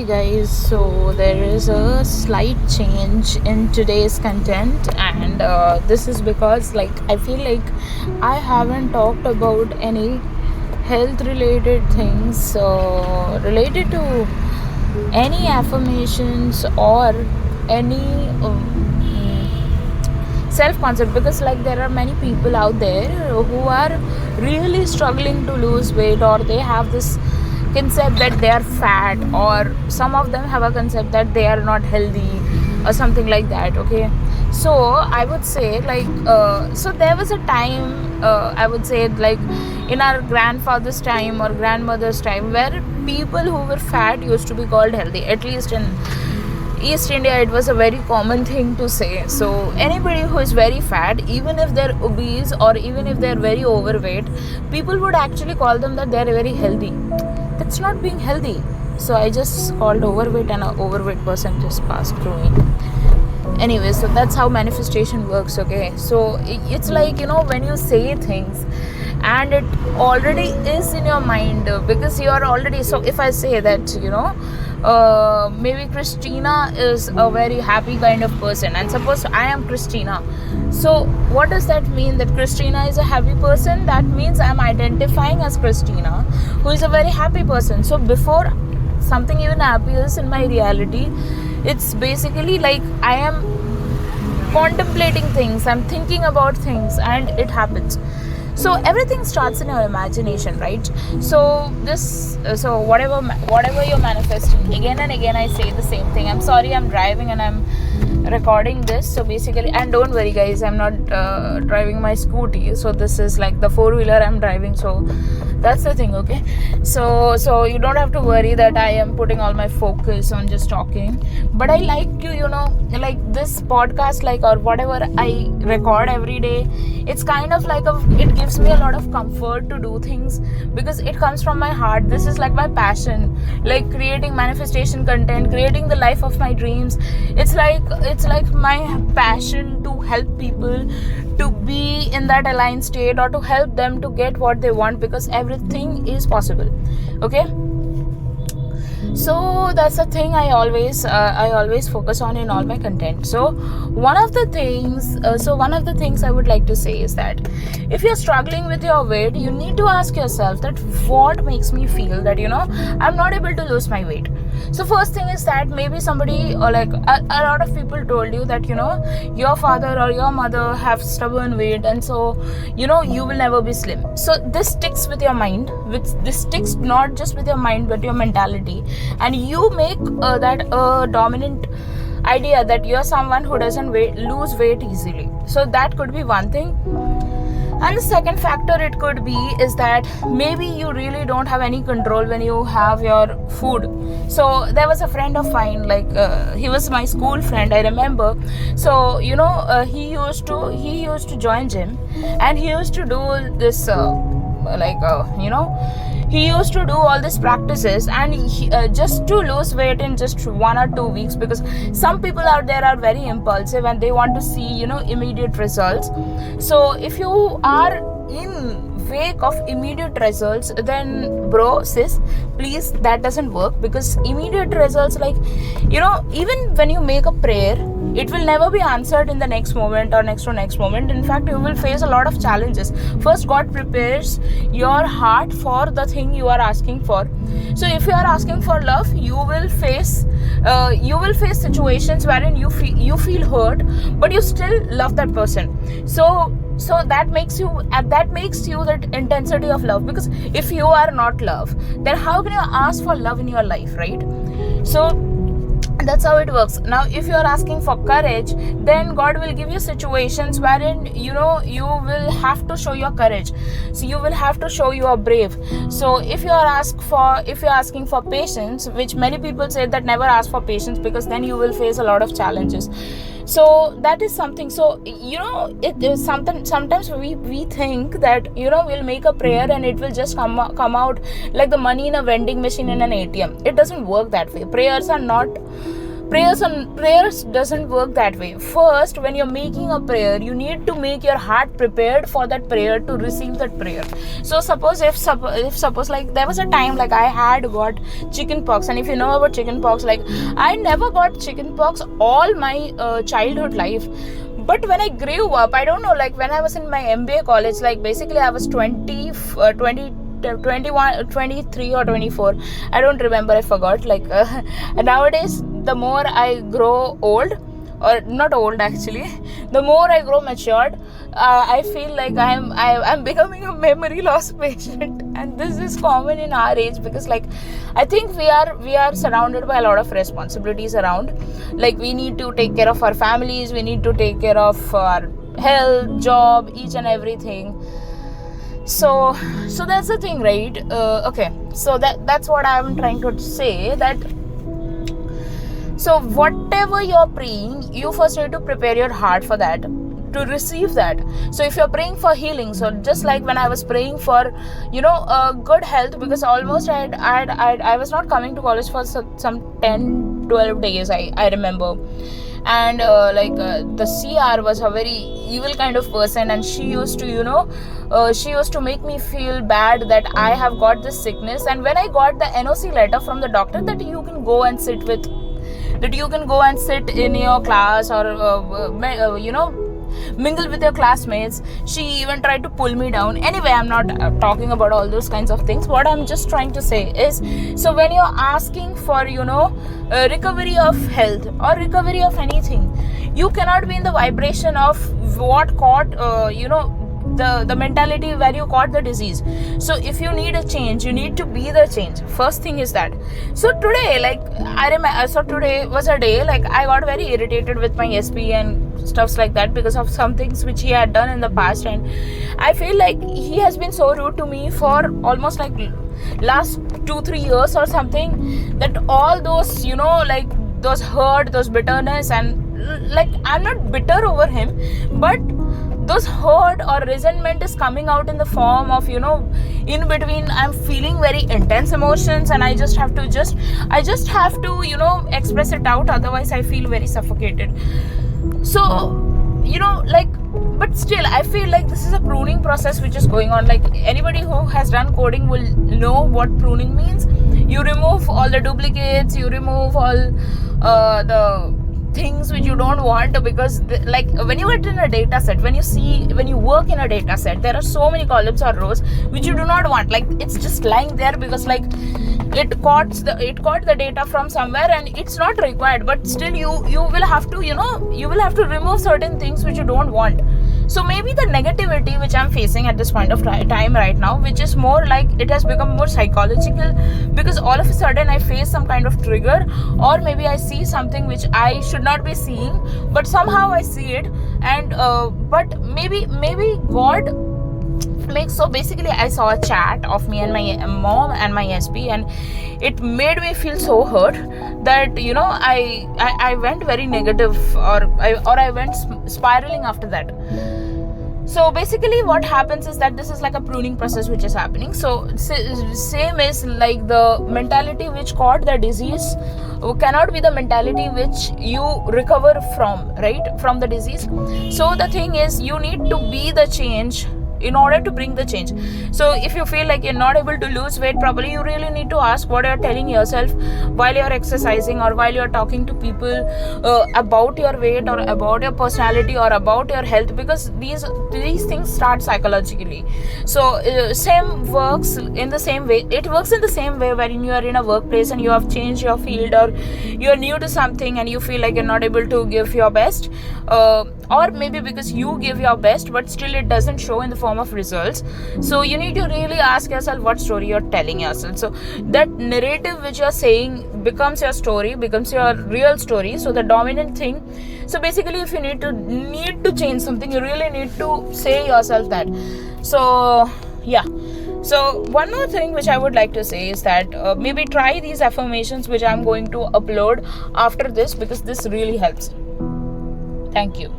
Hey guys, so there is a slight change in today's content, and this is because I feel like I haven't talked about any health related things related to any affirmations or any self concept, because there are many people out there who are really struggling to lose weight, or they have this concept that they are fat, or some of them have a concept that they are not healthy or something like that. Okay, so I would say so there was a time, I would say, in our grandfather's time or grandmother's time, where people who were fat used to be called healthy. At least in East India, it was a very common thing to say. So anybody who is very fat, even if they're obese or even if they're very overweight, people would actually call them that they're very healthy. That's not being healthy. So I just called overweight, and an overweight person just passed through me. Anyway, so that's how manifestation works. Okay, so it's when you say things and it already is in your mind, because you are already. So if I say that maybe Christina is a very happy kind of person, and suppose I am Christina, so what does that mean? That Christina is a happy person? That means I'm identifying as Christina, who is a very happy person. So before something even appears in my reality, it's basically like I am contemplating things, I'm thinking about things, and it happens. So everything starts in your imagination, right? So whatever you're manifesting, again and again I say the same thing. I'm sorry, I'm driving and I'm recording this. So basically, and don't worry guys, I'm not driving my scooty, so this is like the four-wheeler I'm driving, so that's the thing. Okay, so you don't have to worry that I am putting all my focus on just talking. But I like to this podcast, or whatever I record every day, it's kind of it gives me a lot of comfort to do things, because it comes from my heart. This is like my passion, like creating manifestation content, creating the life of my dreams. It's like my passion to help people to be in that aligned state, or to help them to get what they want, because everything is possible. Okay, so that's the thing I always focus on in all my content. So one of the things I would like to say is that if you're struggling with your weight, you need to ask yourself that what makes me feel that I'm not able to lose my weight. So first thing is that maybe somebody, or a lot of people told you that your father or your mother have stubborn weight, and so you will never be slim. So this sticks with your mind, this sticks not just with your mind but your mentality, and you make that a dominant idea that you're someone who doesn't lose weight easily. So that could be one thing. And the second factor it could be is that maybe you really don't have any control when you have your food. So there was a friend of mine, he was my school friend, I remember. So he used to join gym, and he used to do this he used to do all these practices, and just to lose weight in just 1 or 2 weeks, because some people out there are very impulsive and they want to see immediate results. So if you are in wake of immediate results, then bro, sis, please, that doesn't work. Because immediate results, even when you make a prayer, it will never be answered in the next moment or next to next moment. In fact, you will face a lot of challenges. First, God prepares your heart for the thing you are asking for. So if you are asking for love, you will face situations wherein you feel hurt, but you still love that person. So that makes you that intensity of love. Because if you are not love, then how can you ask for love in your life, right? So that's how it works. Now if you are asking for courage, then God will give you situations wherein you will have to show your courage. So you will have to show you are brave. So if you're asking for patience, which many people say that never ask for patience, because then you will face a lot of challenges. So that is something. So it is something. Sometimes we think that we'll make a prayer and it will just come out like the money in a vending machine in an ATM. It doesn't work that way. Prayers are not Prayers doesn't work that way. First, when you're making a prayer, you need to make your heart prepared for that prayer, to receive that prayer. So suppose if suppose like there was a time like I had got chicken pox, and if you know about chicken pox, like I never got chicken pox all my childhood life. But when I grew up, I don't know, like when I was in my MBA college, like basically I was 21, 23 or 24, I don't remember, I forgot. Like nowadays, the more I grow old, or not old actually, the more I grow matured, I feel like I'm becoming a memory loss patient. And this is common in our age, because like I think we are surrounded by a lot of responsibilities around. Like we need to take care of our families, we need to take care of our health, job, each and everything. So that's the thing, right? Okay, so that's what I'm trying to say, that so whatever you're praying, you first need to prepare your heart for that, to receive that. So if you're praying for healing, so just like when I was praying for good health, because almost I was not coming to college for some 10-12 days, I remember. And the CR was a very evil kind of person, and she used to make me feel bad that I have got this sickness. And when I got the NOC letter from the doctor that you can go and sit in your class, or mingle with your classmates, she even tried to pull me down. Anyway, I'm not talking about all those kinds of things. What I'm just trying to say is, so when you're asking for recovery of health or recovery of anything, you cannot be in the vibration of what caught the mentality where you caught the disease. So if you need a change, you need to be the change. First thing is that. So today, like I remember, so today was a day like I got very irritated with my SP and stuffs like that, because of some things which he had done in the past. And I feel like he has been so rude to me for almost like last 2-3 years or something, that all those those hurt, those bitterness, and like I'm not bitter over him, but those hurt or resentment is coming out in the form of in between I'm feeling very intense emotions, and I just have to express it out, otherwise I feel very suffocated. So but still I feel like this is a pruning process which is going on. Like anybody who has done coding will know what pruning means. You remove all the duplicates, you remove all the things which you don't want, because like when you get in a data set, when you work in a data set, there are so many columns or rows which you do not want. Like it's just lying there because like it caught the data from somewhere and it's not required, but still you will have to remove certain things which you don't want. So maybe the negativity which I'm facing at this point of time right now, which is more like it has become more psychological, because all of a sudden I face some kind of trigger, or maybe I see something which I should not be seeing, but somehow I see it. And but maybe God makes. So basically I saw a chat of me and my mom and my SP, and it made me feel so hurt that I went very negative, or I went spiraling after that. So basically what happens is that this is like a pruning process which is happening. So same is like the mentality which caught the disease cannot be the mentality which you recover from, right, from the disease. So the thing is, you need to be the change in order to bring the change. So if you feel like you're not able to lose weight properly, you really need to ask what you're telling yourself while you're exercising, or while you're talking to people about your weight, or about your personality, or about your health, because these things start psychologically. So same works in the same way. It works in the same way when you are in a workplace and you have changed your field, or you're new to something and you feel like you're not able to give your best, or maybe because you give your best but still it doesn't show in the form of results. So you need to really ask yourself what story you're telling yourself. So that narrative which you're saying becomes your story, becomes your real story, so the dominant thing. So basically if you need to change something, you really need to say yourself that. So yeah. So one more thing which I would like to say is that maybe try these affirmations which I'm going to upload after this, because this really helps. Thank you.